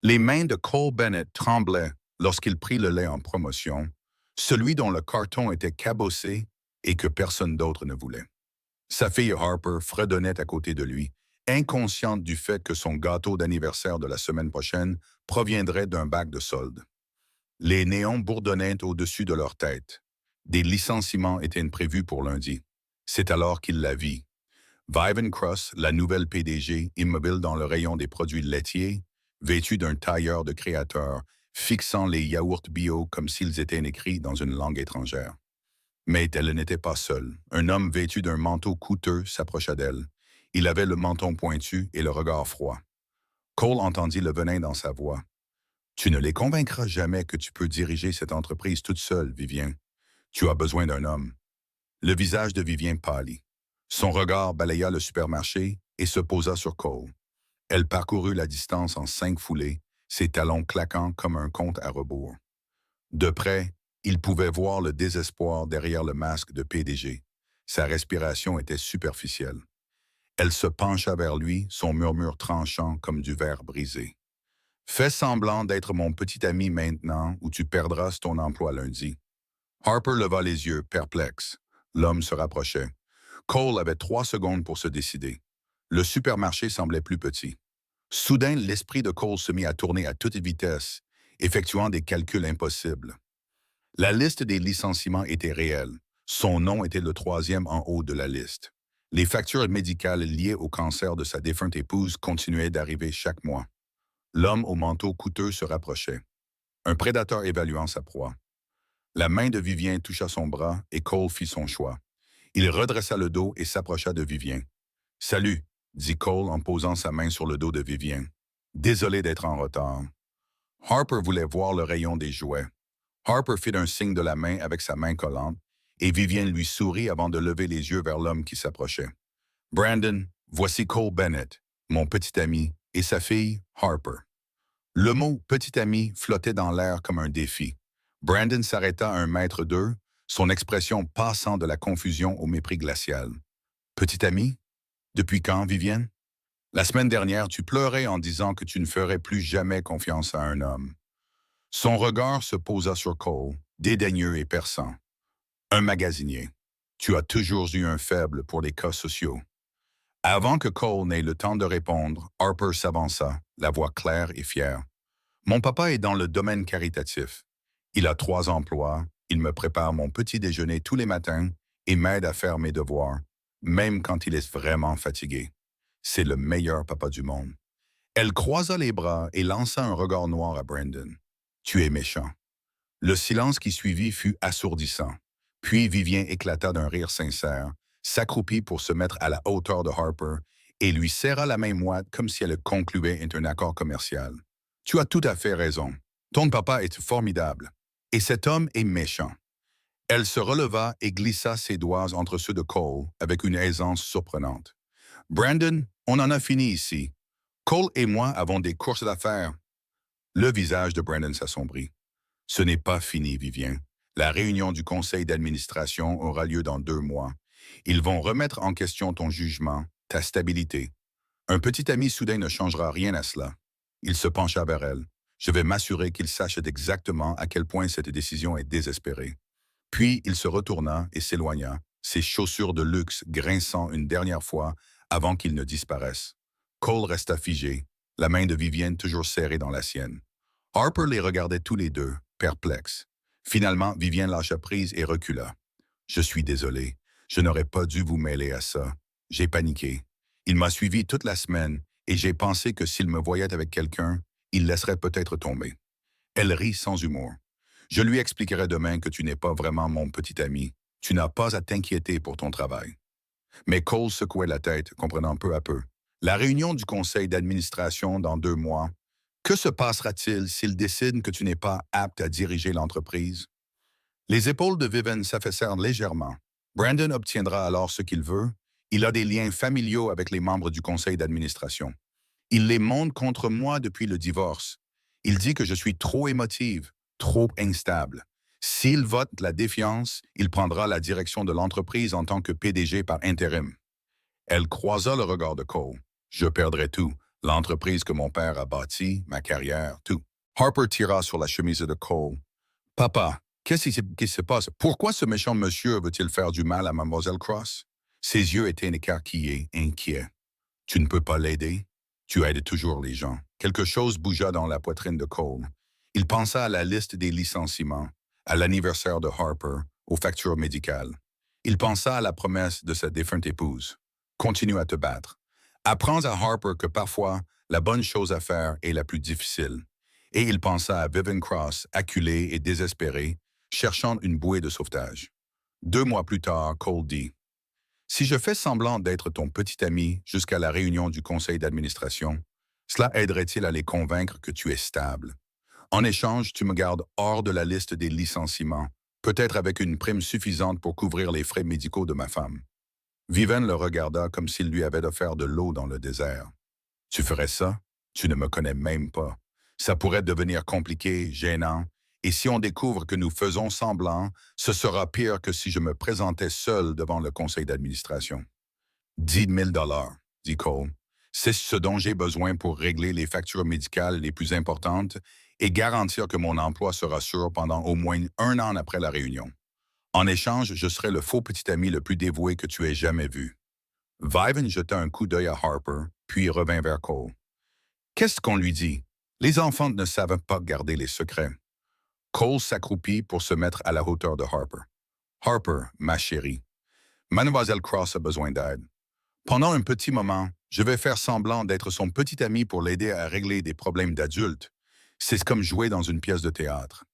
Les mains de Cole Bennett tremblaient lorsqu'il prit le lait en promotion, celui dont le carton était cabossé et que personne d'autre ne voulait. Sa fille Harper fredonnait à côté de lui, inconsciente du fait que son gâteau d'anniversaire de la semaine prochaine proviendrait d'un bac de solde. Les néons bourdonnaient au-dessus de leur tête. Des licenciements étaient prévus pour lundi. C'est alors qu'il la vit. Vivian Cross, la nouvelle PDG, immobile dans le rayon des produits laitiers, vêtue d'un tailleur de créateur, fixant les yaourts bio comme s'ils étaient écrits dans une langue étrangère. Mais elle n'était pas seule. Un homme vêtu d'un manteau coûteux s'approcha d'elle. Il avait le menton pointu et le regard froid. Cole entendit le venin dans sa voix. Tu ne les convaincras jamais que tu peux diriger cette entreprise toute seule, Vivien. Tu as besoin d'un homme. Le visage de Vivien pâlit. Son regard balaya le supermarché et se posa sur Cole. Elle parcourut la distance en 5 foulées, ses talons claquant comme un compte à rebours. De près, il pouvait voir le désespoir derrière le masque de PDG. Sa respiration était superficielle. Elle se pencha vers lui, son murmure tranchant comme du verre brisé. Fais semblant d'être mon petit ami maintenant ou tu perdras ton emploi lundi. Harper leva les yeux, perplexe. L'homme se rapprochait. Cole avait 3 secondes pour se décider. Le supermarché semblait plus petit. Soudain, l'esprit de Cole se mit à tourner à toute vitesse, effectuant des calculs impossibles. La liste des licenciements était réelle. Son nom était le 3e en haut de la liste. Les factures médicales liées au cancer de sa défunte épouse continuaient d'arriver chaque mois. L'homme au manteau coûteux se rapprochait. Un prédateur évaluant sa proie. La main de Vivien toucha son bras et Cole fit son choix. Il redressa le dos et s'approcha de Vivien. « Salut », dit Cole en posant sa main sur le dos de Vivien. « Désolé d'être en retard. » Harper voulait voir le rayon des jouets. Harper fit un signe de la main avec sa main collante et Vivien lui sourit avant de lever les yeux vers l'homme qui s'approchait. « Brandon, voici Cole Bennett, mon petit ami, et sa fille, Harper. » Le mot « petit ami » flottait dans l'air comme un défi. Brandon s'arrêta à 1 mètre d'eux, son expression passant de la confusion au mépris glacial. « Petit ami? Depuis quand, Vivienne? La semaine dernière, tu pleurais en disant que tu ne ferais plus jamais confiance à un homme. » Son regard se posa sur Cole, dédaigneux et perçant. « Un magasinier. Tu as toujours eu un faible pour les cas sociaux. » Avant que Cole n'ait le temps de répondre, Harper s'avança, la voix claire et fière. « Mon papa est dans le domaine caritatif. Il a 3 emplois, il me prépare mon petit déjeuner tous les matins et m'aide à faire mes devoirs, même quand il est vraiment fatigué. C'est le meilleur papa du monde. » Elle croisa les bras et lança un regard noir à Brandon. « Tu es méchant. » Le silence qui suivit fut assourdissant. Puis Vivien éclata d'un rire sincère, s'accroupit pour se mettre à la hauteur de Harper et lui serra la main moite comme si elle concluait un accord commercial. « Tu as tout à fait raison. Ton papa est formidable. Et cet homme est méchant. » Elle se releva et glissa ses doigts entre ceux de Cole avec une aisance surprenante. « Brandon, on en a fini ici. Cole et moi avons des courses d'affaires. » Le visage de Brandon s'assombrit. « Ce n'est pas fini, Vivien. La réunion du conseil d'administration aura lieu dans 2 mois. Ils vont remettre en question ton jugement, ta stabilité. Un petit ami soudain ne changera rien à cela. » Il se pencha vers elle. « Je vais m'assurer qu'il sache exactement à quel point cette décision est désespérée. » Puis il se retourna et s'éloigna, ses chaussures de luxe grinçant une dernière fois avant qu'il ne disparaisse. Cole resta figé, la main de Vivienne toujours serrée dans la sienne. Harper les regardait tous les deux, perplexes. Finalement, Vivienne lâcha prise et recula. « Je suis désolé. Je n'aurais pas dû vous mêler à ça. J'ai paniqué. Il m'a suivi toute la semaine et j'ai pensé que s'il me voyait avec quelqu'un, il laisserait peut-être tomber. » Elle rit sans humour. « Je lui expliquerai demain que tu n'es pas vraiment mon petit ami. Tu n'as pas à t'inquiéter pour ton travail. » Mais Cole secouait la tête, comprenant peu à peu. La réunion du conseil d'administration dans 2 mois. Que se passera-t-il s'il décide que tu n'es pas apte à diriger l'entreprise? Les épaules de Vivian s'affaissèrent légèrement. Brandon obtiendra alors ce qu'il veut. Il a des liens familiaux avec les membres du conseil d'administration. Il les monte contre moi depuis le divorce. Il dit que je suis trop émotive, trop instable. S'il vote la défiance, il prendra la direction de l'entreprise en tant que PDG par intérim. Elle croisa le regard de Cole. « Je perdrai tout. L'entreprise que mon père a bâtie, ma carrière, tout. Harper tira sur la chemise de Cole. Papa, qui se passe? Pourquoi ce méchant monsieur veut-il faire du mal à Mademoiselle Cross? Ses yeux étaient écarquillés, inquiets. Tu ne peux pas l'aider? Tu aides toujours les gens. Quelque chose bougea dans la poitrine de Cole. Il pensa à la liste des licenciements, à l'anniversaire de Harper, aux factures médicales. Il pensa à la promesse de sa défunte épouse. Continue à te battre. Apprends à Harper que parfois, la bonne chose à faire est la plus difficile. Et il pensa à Vivian Cross, acculée et désespérée, cherchant une bouée de sauvetage. 2 mois plus tard, Cole dit « Si je fais semblant d'être ton petit ami jusqu'à la réunion du conseil d'administration, cela aiderait-il à les convaincre que tu es stable? En échange, tu me gardes hors de la liste des licenciements, peut-être avec une prime suffisante pour couvrir les frais médicaux de ma femme. » Vivian le regarda comme s'il lui avait offert de l'eau dans le désert. « Tu ferais ça? Tu ne me connais même pas. Ça pourrait devenir compliqué, gênant, et si on découvre que nous faisons semblant, ce sera pire que si je me présentais seul devant le conseil d'administration. » 10 000 $, dit Cole. C'est ce dont j'ai besoin pour régler les factures médicales les plus importantes et garantir que mon emploi sera sûr pendant au moins 1 an après la réunion. En échange, je serai le faux petit ami le plus dévoué que tu aies jamais vu. Vivian jeta un coup d'œil à Harper, puis revint vers Cole. Qu'est-ce qu'on lui dit? Les enfants ne savent pas garder les secrets. Cole s'accroupit pour se mettre à la hauteur de Harper. Harper, ma chérie, Mademoiselle Cross a besoin d'aide. Pendant un petit moment, je vais faire semblant d'être son petit ami pour l'aider à régler des problèmes d'adultes. C'est comme jouer dans une pièce de théâtre.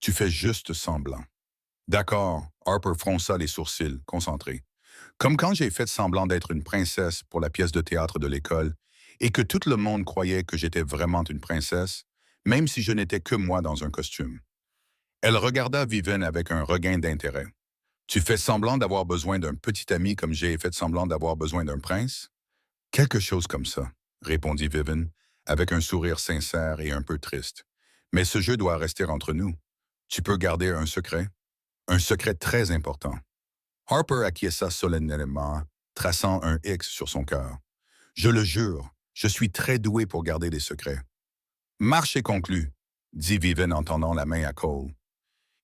Tu fais juste semblant. D'accord, Harper fronça les sourcils, concentré. Comme quand j'ai fait semblant d'être une princesse pour la pièce de théâtre de l'école et que tout le monde croyait que j'étais vraiment une princesse, même si je n'étais que moi dans un costume. Elle regarda Vivian avec un regain d'intérêt. Tu fais semblant d'avoir besoin d'un petit ami comme j'ai fait semblant d'avoir besoin d'un prince? Quelque chose comme ça, répondit Vivian, avec un sourire sincère et un peu triste. Mais ce jeu doit rester entre nous. Tu peux garder un secret très important. Harper acquiesça solennellement, traçant un X sur son cœur. Je le jure, je suis très doué pour garder des secrets. Marché conclu, dit Vivian en tendant la main à Cole.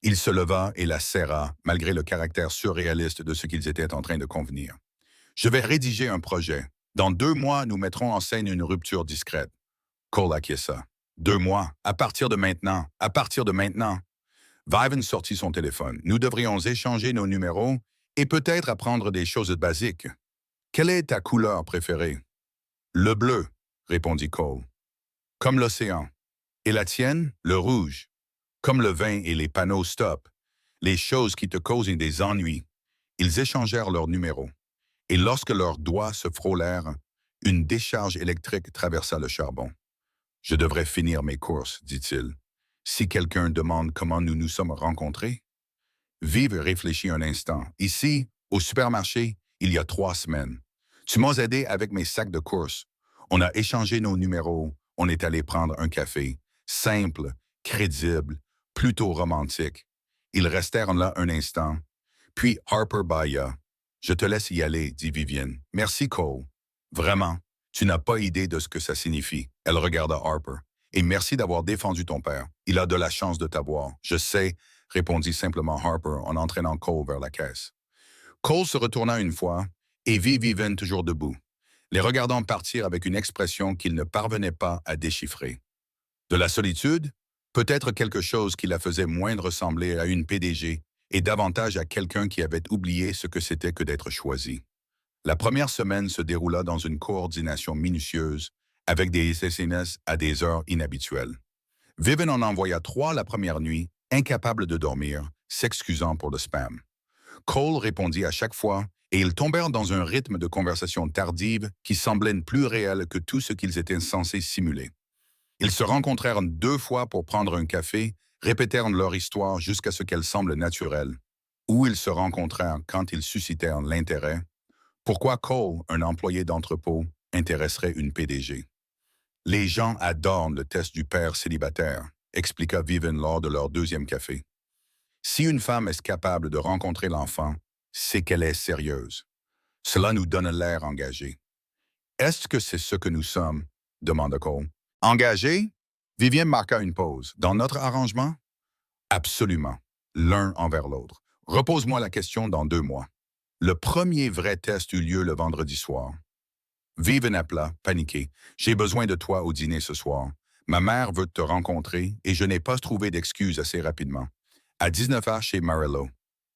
Il se leva et la serra, malgré le caractère surréaliste de ce qu'ils étaient en train de convenir. Je vais rédiger un projet. Dans 2 mois, nous mettrons en scène une rupture discrète. Cole acquiesça. 2 mois, à partir de maintenant, à partir de maintenant. Vivian sortit son téléphone. Nous devrions échanger nos numéros et peut-être apprendre des choses basiques. Quelle est ta couleur préférée? Le bleu, répondit Cole. Comme l'océan. Et la tienne? Le rouge. Comme le vin et les panneaux stop. Les choses qui te causent des ennuis. Ils échangèrent leurs numéros. Et lorsque leurs doigts se frôlèrent, une décharge électrique traversa le charbon. « Je devrais finir mes courses, dit-il. Si quelqu'un demande comment nous nous sommes rencontrés. » Vive réfléchit un instant. Ici, au supermarché, il y a 3 semaines. Tu m'as aidé avec mes sacs de courses. On a échangé nos numéros. On est allé prendre un café. Simple, crédible, plutôt romantique. Ils restèrent là un instant. Puis Harper bâilla. « Je te laisse y aller, dit Vivian. Merci, Cole. Vraiment, tu n'as pas idée de ce que ça signifie. » Elle regarda Harper. « Et merci d'avoir défendu ton père. Il a de la chance de t'avoir. »« Je sais, » répondit simplement Harper en entraînant Cole vers la caisse. Cole se retourna une fois et vit Vivian toujours debout, les regardant partir avec une expression qu'il ne parvenait pas à déchiffrer. De la solitude? Peut-être quelque chose qui la faisait moins ressembler à une PDG et davantage à quelqu'un qui avait oublié ce que c'était que d'être choisi. La première semaine se déroula dans une coordination minutieuse, avec des SMS à des heures inhabituelles. Vivian en envoya 3 la première nuit, incapable de dormir, s'excusant pour le spam. Cole répondit à chaque fois, et ils tombèrent dans un rythme de conversation tardive qui semblait plus réel que tout ce qu'ils étaient censés simuler. Ils se rencontrèrent 2 fois pour prendre un café, répétèrent leur histoire jusqu'à ce qu'elle semble naturelle. Où ils se rencontrèrent quand ils suscitèrent l'intérêt. Pourquoi Cole, un employé d'entrepôt, intéresserait une PDG? Les gens adorent le test du père célibataire, expliqua Vivian lors de leur 2e café. Si une femme est capable de rencontrer l'enfant, c'est qu'elle est sérieuse. Cela nous donne l'air engagé. Est-ce que c'est ce que nous sommes? demanda Cole. Engagé? Vivienne marqua une pause. Dans notre arrangement? Absolument. L'un envers l'autre. Repose-moi la question dans 2 mois. Le premier vrai test eut lieu le vendredi soir. Vivian appela, paniquée. J'ai besoin de toi au dîner ce soir. Ma mère veut te rencontrer et je n'ai pas trouvé d'excuse assez rapidement. À 19h chez Marillo.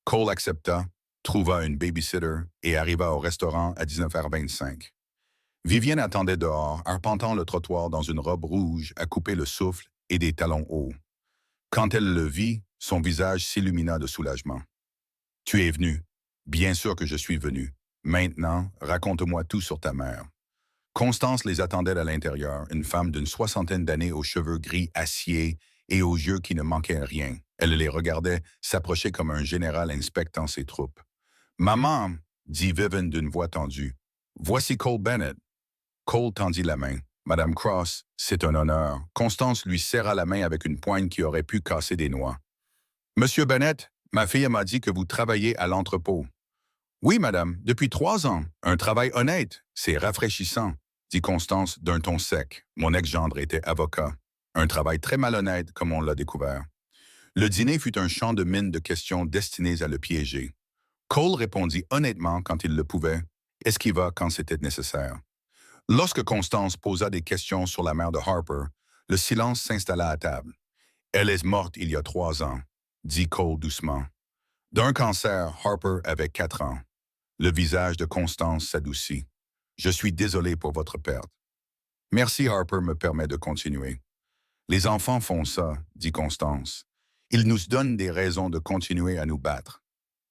Cole accepta, trouva une babysitter et arriva au restaurant à 19h25. Vivienne attendait dehors, arpentant le trottoir dans une robe rouge à couper le souffle et des talons hauts. Quand elle le vit, son visage s'illumina de soulagement. « Tu es venu. Bien sûr que je suis venu. Maintenant, raconte-moi tout sur ta mère. » Constance les attendait à l'intérieur, une femme d'une 60aine d'années aux cheveux gris acier et aux yeux qui ne manquaient rien. Elle les regardait s'approcher comme un général inspectant ses troupes. « Maman, » dit Vivian d'une voix tendue, « voici Cole Bennett. » Cole tendit la main. « Madame Cross, c'est un honneur. » Constance lui serra la main avec une poigne qui aurait pu casser des noix. « Monsieur Bennett, ma fille m'a dit que vous travaillez à l'entrepôt. »« Oui, madame, depuis 3 ans. Un travail honnête. C'est rafraîchissant. » dit Constance d'un ton sec. Mon ex-gendre était avocat. Un travail très malhonnête, comme on l'a découvert. Le dîner fut un champ de mine de questions destinées à le piéger. Cole répondit honnêtement quand il le pouvait, esquiva quand c'était nécessaire. Lorsque Constance posa des questions sur la mère de Harper, le silence s'installa à table. « Elle est morte il y a 3 ans, » dit Cole doucement. « D'un cancer, Harper avait 4 ans. » Le visage de Constance s'adoucit. « Je suis désolé pour votre perte. »« Merci, Harper me permet de continuer. »« Les enfants font ça, » dit Constance. « Ils nous donnent des raisons de continuer à nous battre. »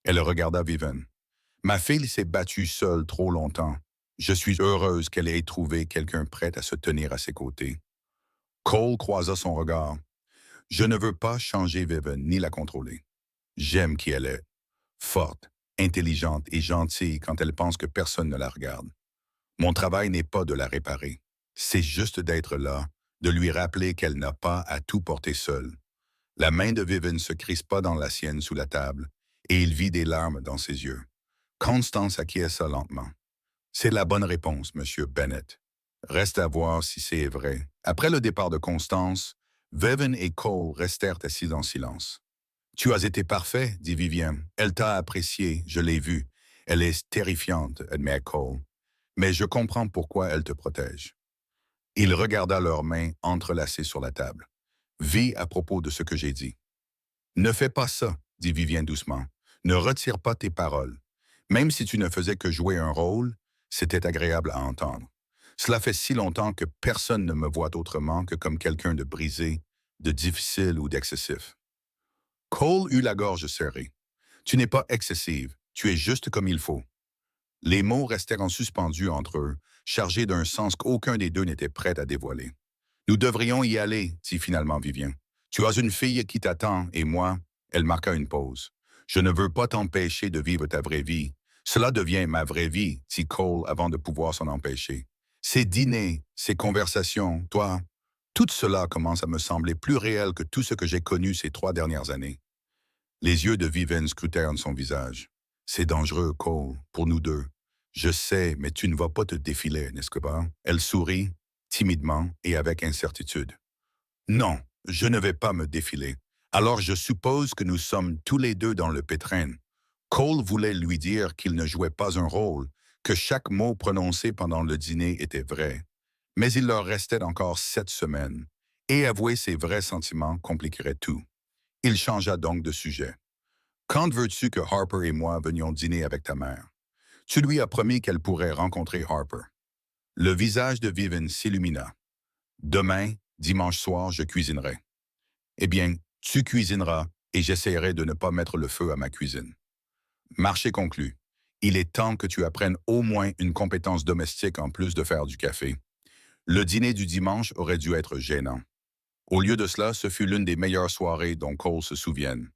Elle regarda Vivian. « Ma fille s'est battue seule trop longtemps. Je suis heureuse qu'elle ait trouvé quelqu'un prêt à se tenir à ses côtés. » Cole croisa son regard. « Je ne veux pas changer Vivian ni la contrôler. J'aime qui elle est. Forte, intelligente et gentille quand elle pense que personne ne la regarde. Mon travail n'est pas de la réparer. C'est juste d'être là, de lui rappeler qu'elle n'a pas à tout porter seule. » La main de Vivian se crispa dans la sienne sous la table, et il vit des larmes dans ses yeux. Constance acquiesça lentement. « C'est la bonne réponse, Monsieur Bennett. Reste à voir si c'est vrai. » Après le départ de Constance, Vivian et Cole restèrent assis en silence. « Tu as été parfait, » dit Vivian. « Elle t'a apprécié, je l'ai vu. Elle est terrifiante, admet Cole. Mais je comprends pourquoi elle te protège. » Il regarda leurs mains entrelacées sur la table. « Vis à propos de ce que j'ai dit. »« Ne fais pas ça, » dit Vivian doucement. « Ne retire pas tes paroles. Même si tu ne faisais que jouer un rôle, c'était agréable à entendre. Cela fait si longtemps que personne ne me voit autrement que comme quelqu'un de brisé, de difficile ou d'excessif. » Cole eut la gorge serrée. « Tu n'es pas excessive, tu es juste comme il faut. » Les mots restèrent en suspendus entre eux, chargés d'un sens qu'aucun des deux n'était prêt à dévoiler. « Nous devrions y aller, » dit finalement Vivian. « Tu as une fille qui t'attend, et moi... » Elle marqua une pause. « Je ne veux pas t'empêcher de vivre ta vraie vie. Cela devient ma vraie vie, » dit Cole avant de pouvoir s'en empêcher. « Ces dîners, ces conversations, toi... Tout cela commence à me sembler plus réel que tout ce que j'ai connu ces 3 dernières années. » Les yeux de Vivian scrutèrent son visage. « C'est dangereux, Cole, pour nous deux. Je sais, mais tu ne vas pas te défiler, n'est-ce pas? » Elle sourit, timidement et avec incertitude. « Non, je ne vais pas me défiler. Alors je suppose que nous sommes tous les deux dans le pétrin. » Cole voulait lui dire qu'il ne jouait pas un rôle, que chaque mot prononcé pendant le dîner était vrai. Mais il leur restait encore 7 semaines, et avouer ses vrais sentiments compliquerait tout. Il changea donc de sujet. « Quand veux-tu que Harper et moi venions dîner avec ta mère? Tu lui as promis qu'elle pourrait rencontrer Harper. » Le visage de Vivian s'illumina. « Demain, dimanche soir, je cuisinerai. »« Eh bien, tu cuisineras et j'essaierai de ne pas mettre le feu à ma cuisine. » Marché conclu. Il est temps que tu apprennes au moins une compétence domestique en plus de faire du café. Le dîner du dimanche aurait dû être gênant. Au lieu de cela, ce fut l'une des meilleures soirées dont Cole se souvienne.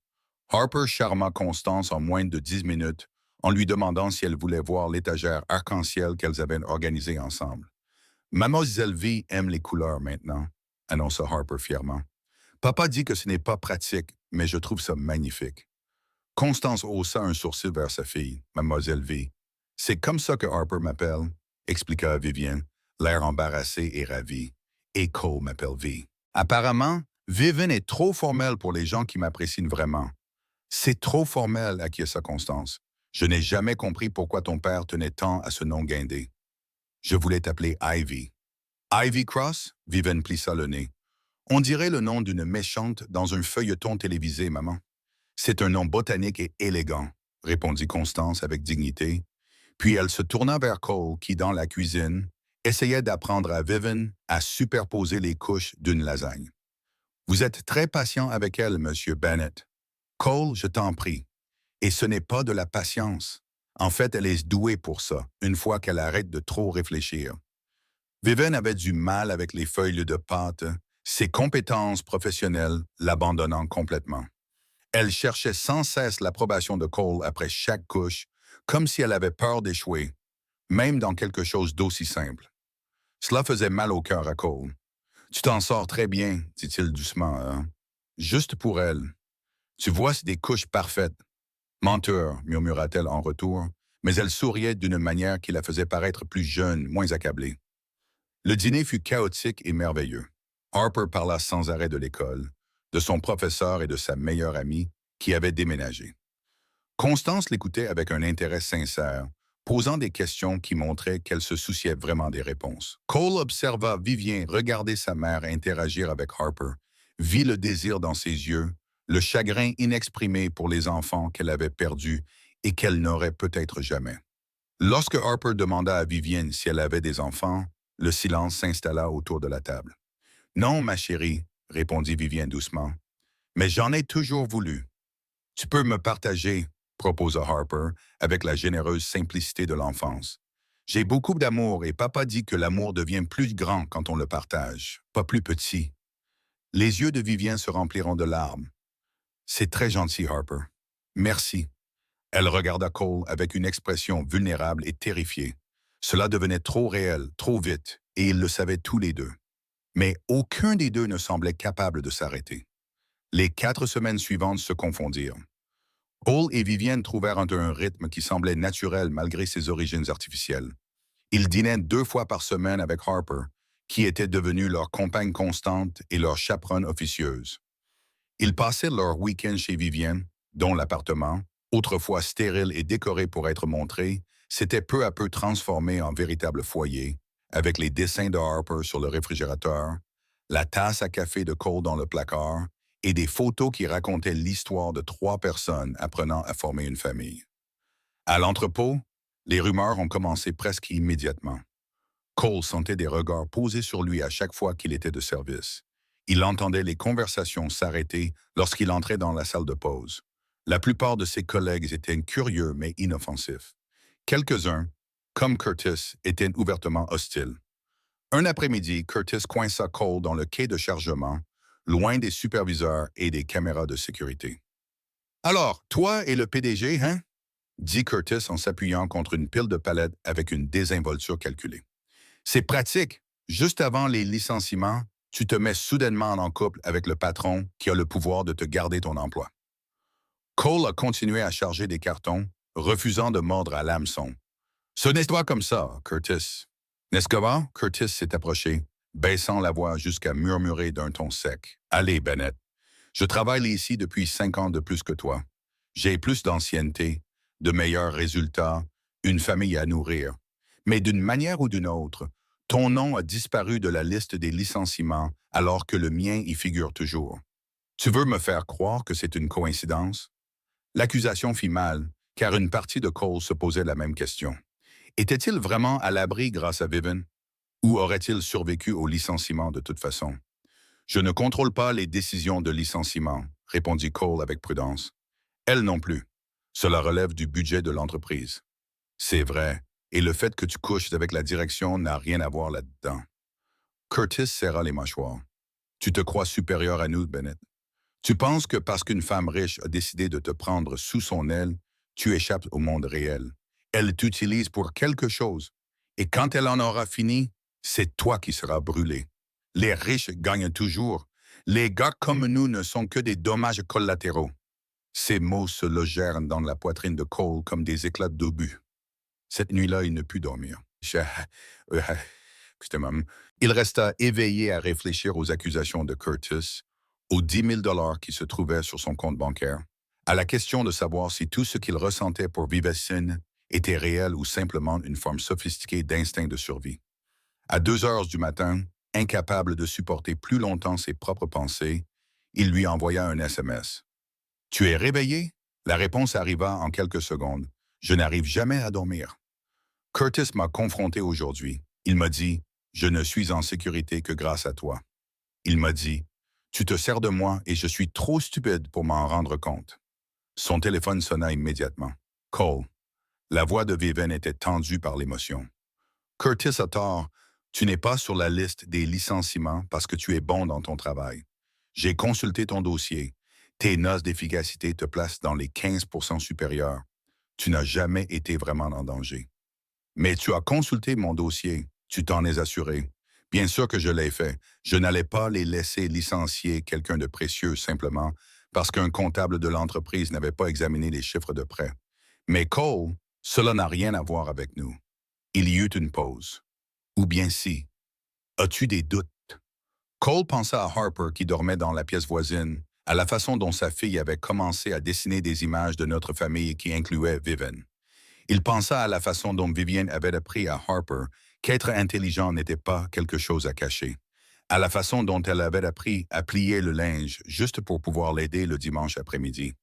Harper charma Constance en moins de 10 minutes en lui demandant si elle voulait voir l'étagère arc-en-ciel qu'elles avaient organisée ensemble. « Mademoiselle V aime les couleurs maintenant », annonça Harper fièrement. « Papa dit que ce n'est pas pratique, mais je trouve ça magnifique. » Constance haussa un sourcil vers sa fille, Mademoiselle V. « C'est comme ça que Harper m'appelle », expliqua Vivian, l'air embarrassé et ravi. Et Cole m'appelle V. Apparemment, Vivian est trop formelle pour les gens qui m'apprécient vraiment. C'est trop formel, acquiesça Constance. Je n'ai jamais compris pourquoi ton père tenait tant à ce nom guindé. Je voulais t'appeler Ivy. Ivy Cross? Vivian plissa le nez. On dirait le nom d'une méchante dans un feuilleton télévisé, maman. C'est un nom botanique et élégant, répondit Constance avec dignité. Puis elle se tourna vers Cole qui, dans la cuisine, essayait d'apprendre à Vivian à superposer les couches d'une lasagne. Vous êtes très patient avec elle, Monsieur Bennett. Cole, je t'en prie. Et ce n'est pas de la patience. En fait, elle est douée pour ça, une fois qu'elle arrête de trop réfléchir. Vivian avait du mal avec les feuilles de pâte, ses compétences professionnelles l'abandonnant complètement. Elle cherchait sans cesse l'approbation de Cole après chaque couche, comme si elle avait peur d'échouer, même dans quelque chose d'aussi simple. Cela faisait mal au cœur à Cole. Tu t'en sors très bien, dit-il doucement, hein? Juste pour elle. Tu vois, c'est des couches parfaites. Menteur, murmura-t-elle en retour, mais elle souriait d'une manière qui la faisait paraître plus jeune, moins accablée. Le dîner fut chaotique et merveilleux. Harper parla sans arrêt de l'école, de son professeur et de sa meilleure amie qui avait déménagé. Constance l'écoutait avec un intérêt sincère, posant des questions qui montraient qu'elle se souciait vraiment des réponses. Cole observa Vivien regarder sa mère interagir avec Harper, vit le désir dans ses yeux, le chagrin inexprimé pour les enfants qu'elle avait perdus et qu'elle n'aurait peut-être jamais. Lorsque Harper demanda à Vivienne si elle avait des enfants, le silence s'installa autour de la table. « Non, ma chérie, » répondit Vivienne doucement, « mais j'en ai toujours voulu. »« Tu peux me partager, » proposa Harper, avec la généreuse simplicité de l'enfance. « J'ai beaucoup d'amour et papa dit que l'amour devient plus grand quand on le partage, pas plus petit. » Les yeux de Vivienne se rempliront de larmes. « C'est très gentil, Harper. Merci. » Elle regarda Cole avec une expression vulnérable et terrifiée. Cela devenait trop réel, trop vite, et ils le savaient tous les deux. Mais aucun des deux ne semblait capable de s'arrêter. Les 4 semaines suivantes se confondirent. Cole et Vivienne trouvèrent un rythme qui semblait naturel malgré ses origines artificielles. Ils dînaient 2 fois par semaine avec Harper, qui était devenue leur compagne constante et leur chaperonne officieuse. Ils passaient leur week-end chez Vivienne, dont l'appartement, autrefois stérile et décoré pour être montré, s'était peu à peu transformé en véritable foyer, avec les dessins de Harper sur le réfrigérateur, la tasse à café de Cole dans le placard et des photos qui racontaient l'histoire de 3 personnes apprenant à former une famille. À l'entrepôt, les rumeurs ont commencé presque immédiatement. Cole sentait des regards posés sur lui à chaque fois qu'il était de service. Il entendait les conversations s'arrêter lorsqu'il entrait dans la salle de pause. La plupart de ses collègues étaient curieux mais inoffensifs. Quelques-uns, comme Curtis, étaient ouvertement hostiles. Un après-midi, Curtis coinça Cole dans le quai de chargement, loin des superviseurs et des caméras de sécurité. « Alors, toi et le PDG, hein? » dit Curtis en s'appuyant contre une pile de palettes avec une désinvolture calculée. « C'est pratique. Juste avant les licenciements, tu te mets soudainement en couple avec le patron qui a le pouvoir de te garder ton emploi. » Cole a continué à charger des cartons, refusant de mordre à l'hameçon. « Ce n'est pas comme ça, Curtis. » N'est-ce pas? Curtis s'est approché, baissant la voix jusqu'à murmurer d'un ton sec. « Allez, Bennett. Je travaille ici depuis 5 ans de plus que toi. J'ai plus d'ancienneté, de meilleurs résultats, une famille à nourrir. Mais d'une manière ou d'une autre, ton nom a disparu de la liste des licenciements alors que le mien y figure toujours. Tu veux me faire croire que c'est une coïncidence? » L'accusation fit mal, car une partie de Cole se posait la même question. Était-il vraiment à l'abri grâce à Vivian? Ou aurait-il survécu au licenciement de toute façon? « Je ne contrôle pas les décisions de licenciement, » répondit Cole avec prudence. « Elle non plus. Cela relève du budget de l'entreprise. »« C'est vrai, et le fait que tu couches avec la direction n'a rien à voir là-dedans. » Curtis serra les mâchoires. « Tu te crois supérieur à nous, Bennett. Tu penses que parce qu'une femme riche a décidé de te prendre sous son aile, tu échappes au monde réel. Elle t'utilise pour quelque chose, et quand elle en aura fini, c'est toi qui seras brûlé. Les riches gagnent toujours. Les gars comme nous ne sont que des dommages collatéraux. » Ces mots se logèrent dans la poitrine de Cole comme des éclats d'obus. Cette nuit-là, il ne put dormir. Justement. Il resta éveillé à réfléchir aux accusations de Curtis, aux 10 000 $ qui se trouvaient sur son compte bancaire, à la question de savoir si tout ce qu'il ressentait pour Vivacine était réel ou simplement une forme sophistiquée d'instinct de survie. À 2 heures du matin, incapable de supporter plus longtemps ses propres pensées, il lui envoya un SMS. « Tu es réveillé ?» La réponse arriva en quelques secondes. « Je n'arrive jamais à dormir. » Curtis m'a confronté aujourd'hui. Il m'a dit « Je ne suis en sécurité que grâce à toi. » Il m'a dit « Tu te sers de moi et je suis trop stupide pour m'en rendre compte. » Son téléphone sonna immédiatement. « Cole. » La voix de Vivian était tendue par l'émotion. « Curtis a tort. Tu n'es pas sur la liste des licenciements parce que tu es bon dans ton travail. J'ai consulté ton dossier. Tes notes d'efficacité te placent dans les 15% supérieurs. Tu n'as jamais été vraiment en danger. Mais tu as consulté mon dossier. Tu t'en es assuré. Bien sûr que je l'ai fait. Je n'allais pas les laisser licencier quelqu'un de précieux simplement parce qu'un comptable de l'entreprise n'avait pas examiné les chiffres de près. Mais Cole, cela n'a rien à voir avec nous. Il y eut une pause. Ou bien si. As-tu des doutes? Cole pensa à Harper qui dormait dans la pièce voisine, à la façon dont sa fille avait commencé à dessiner des images de notre famille qui incluaient Vivian. Il pensa à la façon dont Vivian avait appris à Harper qu'être intelligent n'était pas quelque chose à cacher, à la façon dont elle avait appris à plier le linge juste pour pouvoir l'aider le dimanche après-midi,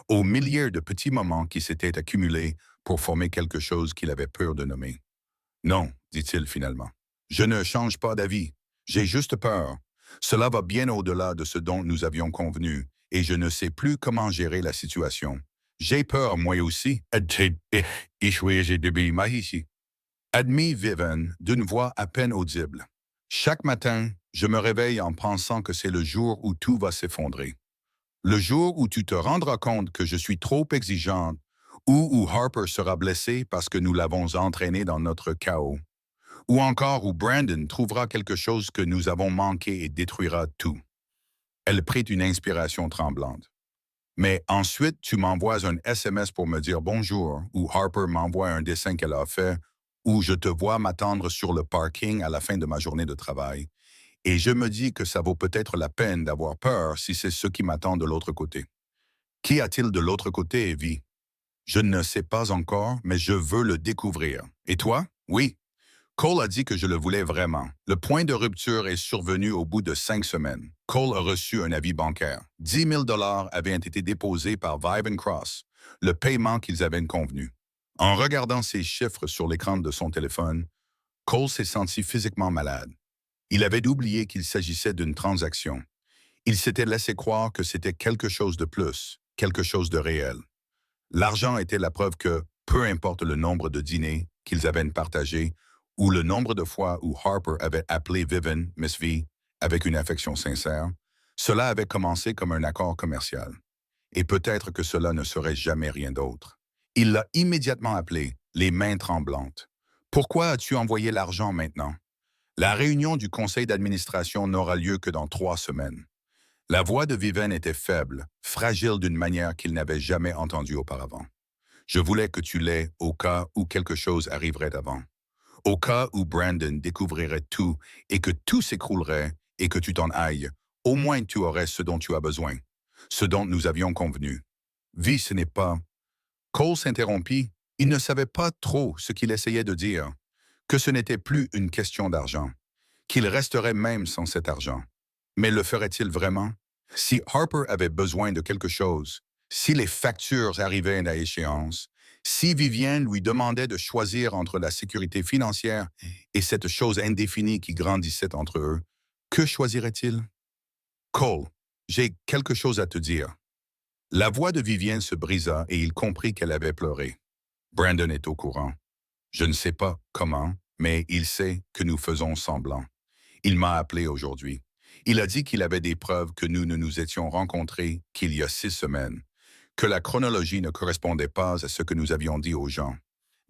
aux milliers de petits moments qui s'étaient accumulés pour former quelque chose qu'il avait peur de nommer. « Non, dit-il finalement. Je ne change pas d'avis. J'ai juste peur. Cela va bien au-delà de ce dont nous avions convenu, et je ne sais plus comment gérer la situation. J'ai peur, moi aussi. » Admis Vivian d'une voix à peine audible. « Chaque matin, je me réveille en pensant que c'est le jour où tout va s'effondrer. Le jour où tu te rendras compte que je suis trop exigeante ou où Harper sera blessé parce que nous l'avons entraîné dans notre chaos. Ou encore où Brandon trouvera quelque chose que nous avons manqué et détruira tout. » Elle prit une inspiration tremblante. « Mais ensuite, tu m'envoies un SMS pour me dire bonjour, ou Harper m'envoie un dessin qu'elle a fait, ou je te vois m'attendre sur le parking à la fin de ma journée de travail. Et je me dis que ça vaut peut-être la peine d'avoir peur si c'est ce qui m'attend de l'autre côté. Qu'y a-t-il de l'autre côté, Evie? Je ne sais pas encore, mais je veux le découvrir. Et toi? Oui. Cole a dit que je le voulais vraiment. Le point de rupture est survenu au bout de 5 semaines. Cole a reçu un avis bancaire. 10 000 $ avaient été déposés par Vive Cross, le paiement qu'ils avaient convenu. En regardant ces chiffres sur l'écran de son téléphone, Cole s'est senti physiquement malade. Il avait oublié qu'il s'agissait d'une transaction. Il s'était laissé croire que c'était quelque chose de plus, quelque chose de réel. L'argent était la preuve que, peu importe le nombre de dîners qu'ils avaient partagés, ou le nombre de fois où Harper avait appelé Vivian, Miss V, avec une affection sincère, cela avait commencé comme un accord commercial. Et peut-être que cela ne serait jamais rien d'autre. Il l'a immédiatement appelé, les mains tremblantes. « Pourquoi as-tu envoyé l'argent maintenant? » La réunion du conseil d'administration n'aura lieu que dans 3 semaines. La voix de Vivian était faible, fragile d'une manière qu'il n'avait jamais entendue auparavant. Je voulais que tu l'aies au cas où quelque chose arriverait avant. Au cas où Brandon découvrirait tout et que tout s'écroulerait et que tu t'en ailles, au moins tu aurais ce dont tu as besoin, ce dont nous avions convenu. Vie, ce n'est pas... Cole s'interrompit. Il ne savait pas trop ce qu'il essayait de dire, que ce n'était plus une question d'argent, qu'il resterait même sans cet argent. Mais le ferait-il vraiment? Si Harper avait besoin de quelque chose, si les factures arrivaient à échéance, si Vivian lui demandait de choisir entre la sécurité financière et cette chose indéfinie qui grandissait entre eux, que choisirait-il? Cole, j'ai quelque chose à te dire. La voix de Vivian se brisa et il comprit qu'elle avait pleuré. Brandon est au courant. Je ne sais pas comment, mais il sait que nous faisons semblant. Il m'a appelé aujourd'hui. Il a dit qu'il avait des preuves que nous ne nous étions rencontrés qu'il y a 6 semaines, que la chronologie ne correspondait pas à ce que nous avions dit aux gens.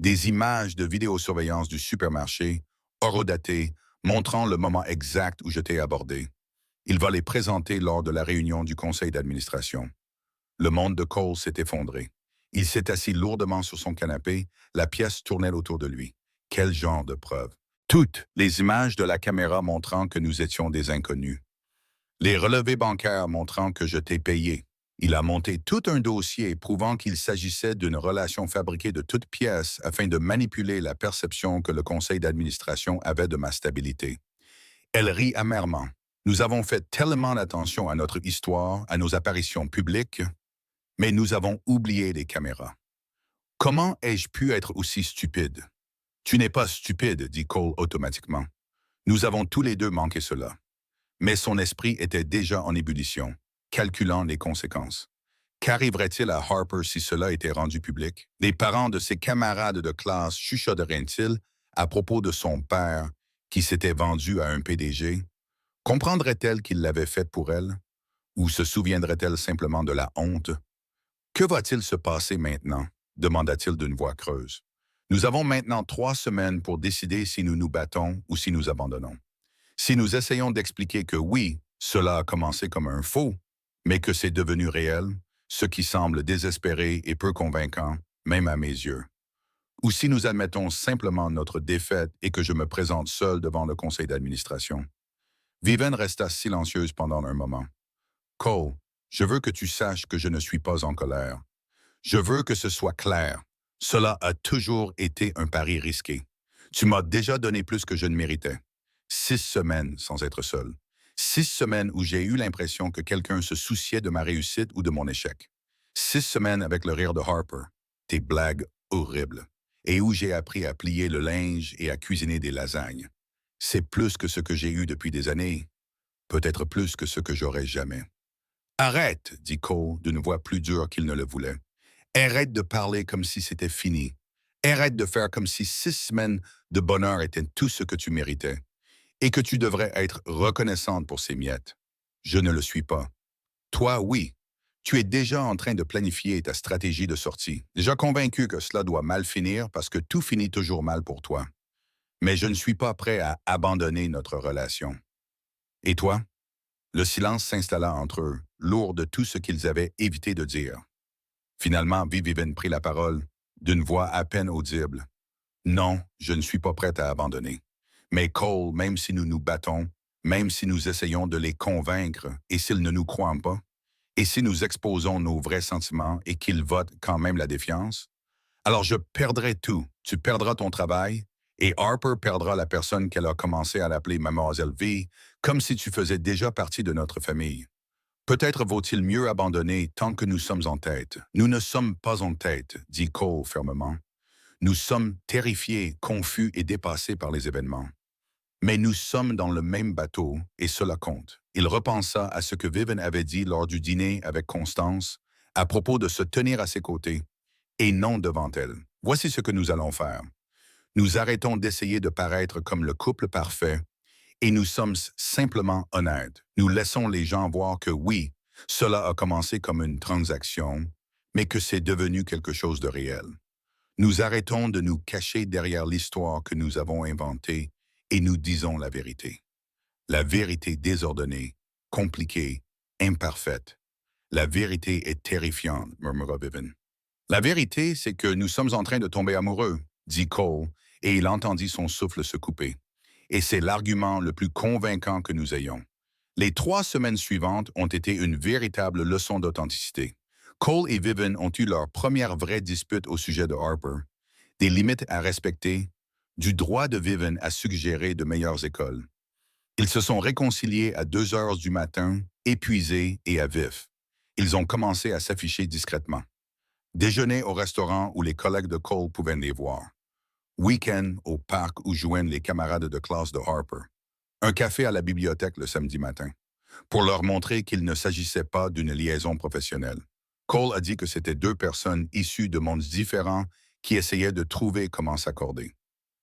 Des images de vidéosurveillance du supermarché, horodatées, montrant le moment exact où je t'ai abordé. Il va les présenter lors de la réunion du conseil d'administration. Le monde de Cole s'est effondré. Il s'est assis lourdement sur son canapé, la pièce tournait autour de lui. Quel genre de preuve? Toutes les images de la caméra montrant que nous étions des inconnus. Les relevés bancaires montrant que je t'ai payé. Il a monté tout un dossier prouvant qu'il s'agissait d'une relation fabriquée de toutes pièces afin de manipuler la perception que le conseil d'administration avait de ma stabilité. Elle rit amèrement. Nous avons fait tellement attention à notre histoire, à nos apparitions publiques, mais nous avons oublié les caméras. Comment ai-je pu être aussi stupide? Tu n'es pas stupide, dit Cole automatiquement. Nous avons tous les deux manqué cela. Mais son esprit était déjà en ébullition, calculant les conséquences. Qu'arriverait-il à Harper si cela était rendu public? Les parents de ses camarades de classe chuchoteraient-ils à propos de son père qui s'était vendu à un PDG? Comprendrait-elle qu'il l'avait fait pour elle? Ou se souviendrait-elle simplement de la honte? Que va-t-il se passer maintenant? Demanda-t-il d'une voix creuse. Nous avons maintenant 3 semaines pour décider si nous nous battons ou si nous abandonnons. Si nous essayons d'expliquer que oui, cela a commencé comme un faux, mais que c'est devenu réel, ce qui semble désespéré et peu convaincant, même à mes yeux. Ou si nous admettons simplement notre défaite et que je me présente seul devant le conseil d'administration. Vivian resta silencieuse pendant un moment. Cole, je veux que tu saches que je ne suis pas en colère. Je veux que ce soit clair. Cela a toujours été un pari risqué. Tu m'as déjà donné plus que je ne méritais. 6 semaines sans être seul. 6 semaines où j'ai eu l'impression que quelqu'un se souciait de ma réussite ou de mon échec. 6 semaines avec le rire de Harper, tes blagues horribles, et où j'ai appris à plier le linge et à cuisiner des lasagnes. C'est plus que ce que j'ai eu depuis des années, peut-être plus que ce que j'aurai jamais. Arrête, dit Cole d'une voix plus dure qu'il ne le voulait. Arrête de parler comme si c'était fini. Arrête de faire comme si 6 semaines de bonheur étaient tout ce que tu méritais et que tu devrais être reconnaissante pour ces miettes. Je ne le suis pas. Toi, oui. Tu es déjà en train de planifier ta stratégie de sortie, déjà convaincu que cela doit mal finir parce que tout finit toujours mal pour toi. Mais je ne suis pas prêt à abandonner notre relation. Et toi? Le silence s'installa entre eux, lourd de tout ce qu'ils avaient évité de dire. Finalement, Vivian prit la parole, d'une voix à peine audible. Non, je ne suis pas prête à abandonner. Mais Cole, même si nous nous battons, même si nous essayons de les convaincre et s'ils ne nous croient pas, et si nous exposons nos vrais sentiments et qu'ils votent quand même la défiance, alors je perdrai tout. Tu perdras ton travail et Harper perdra la personne qu'elle a commencé à l'appeler Mademoiselle V, comme si tu faisais déjà partie de notre famille. Peut-être vaut-il mieux abandonner tant que nous sommes en tête. Nous ne sommes pas en tête, dit Cole fermement. Nous sommes terrifiés, confus et dépassés par les événements. Mais nous sommes dans le même bateau et cela compte. Il repensa à ce que Vivian avait dit lors du dîner avec Constance à propos de se tenir à ses côtés et non devant elle. Voici ce que nous allons faire. Nous arrêtons d'essayer de paraître comme le couple parfait et nous sommes simplement honnêtes. Nous laissons les gens voir que oui, cela a commencé comme une transaction, mais que c'est devenu quelque chose de réel. Nous arrêtons de nous cacher derrière l'histoire que nous avons inventée et nous disons la vérité. La vérité désordonnée, compliquée, imparfaite. La vérité est terrifiante, murmura Vivian. La vérité, c'est que nous sommes en train de tomber amoureux, dit Cole, et il entendit son souffle se couper. Et c'est l'argument le plus convaincant que nous ayons. Les 3 semaines suivantes ont été une véritable leçon d'authenticité. Cole et Vivian ont eu leur première vraie dispute au sujet de Harper, des limites à respecter, du droit de Vivian à suggérer de meilleures écoles. Ils se sont réconciliés à 2 heures du matin, épuisés et à vif. Ils ont commencé à s'afficher discrètement. Déjeuner au restaurant où les collègues de Cole pouvaient les voir. Week-end au parc où joignent les camarades de classe de Harper. Un café à la bibliothèque le samedi matin, pour leur montrer qu'il ne s'agissait pas d'une liaison professionnelle. Cole a dit que c'était 2 personnes issues de mondes différents qui essayaient de trouver comment s'accorder.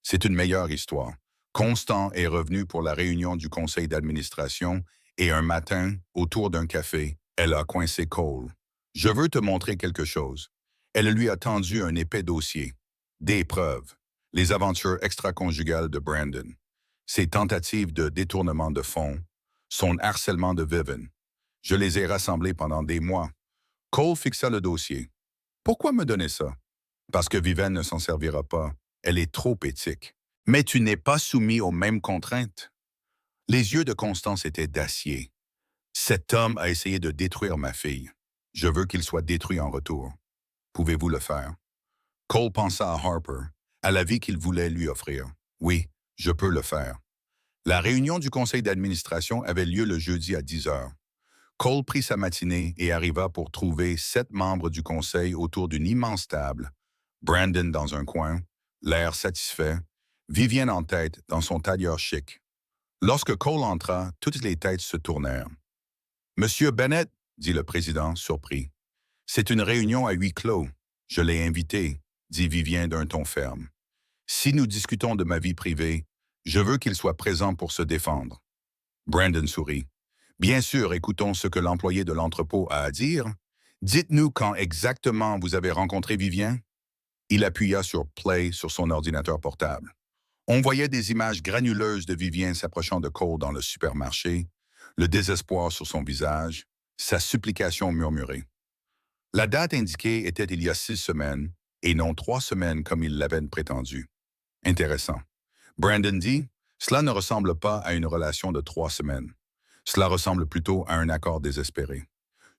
C'est une meilleure histoire. Constant est revenu pour la réunion du conseil d'administration et un matin, autour d'un café, elle a coincé Cole. « Je veux te montrer quelque chose. » Elle lui a tendu un épais dossier. Des preuves. Les aventures extra-conjugales de Brandon. Ses tentatives de détournement de fonds. Son harcèlement de Vivian. Je les ai rassemblés pendant des mois. Cole fixa le dossier. « Pourquoi me donner ça? » « Parce que Vivian ne s'en servira pas. Elle est trop éthique. Mais tu n'es pas soumis aux mêmes contraintes. Les yeux de Constance étaient d'acier. Cet homme a essayé de détruire ma fille. Je veux qu'il soit détruit en retour. Pouvez-vous le faire? Cole pensa à Harper, à la vie qu'il voulait lui offrir. Oui, je peux le faire. La réunion du conseil d'administration avait lieu le jeudi à 10 heures. Cole prit sa matinée et arriva pour trouver 7 membres du conseil autour d'une immense table. Brandon dans un coin, l'air satisfait, Vivienne en tête dans son tailleur chic. Lorsque Cole entra, toutes les têtes se tournèrent. Monsieur Bennett, dit le président, surpris. C'est une réunion à huis clos. Je l'ai invité, dit Vivien d'un ton ferme. Si nous discutons de ma vie privée, je veux qu'il soit présent pour se défendre. Brandon sourit. Bien sûr, écoutons ce que l'employé de l'entrepôt a à dire. Dites-nous quand exactement vous avez rencontré Vivien. Il appuya sur Play sur son ordinateur portable. On voyait des images granuleuses de Vivien s'approchant de Cole dans le supermarché, le désespoir sur son visage, sa supplication murmurée. La date indiquée était il y a 6 semaines, et non 3 semaines comme il l'avait prétendu. Intéressant. Brandon dit, cela ne ressemble pas à une relation de 3 semaines. Cela ressemble plutôt à un accord désespéré.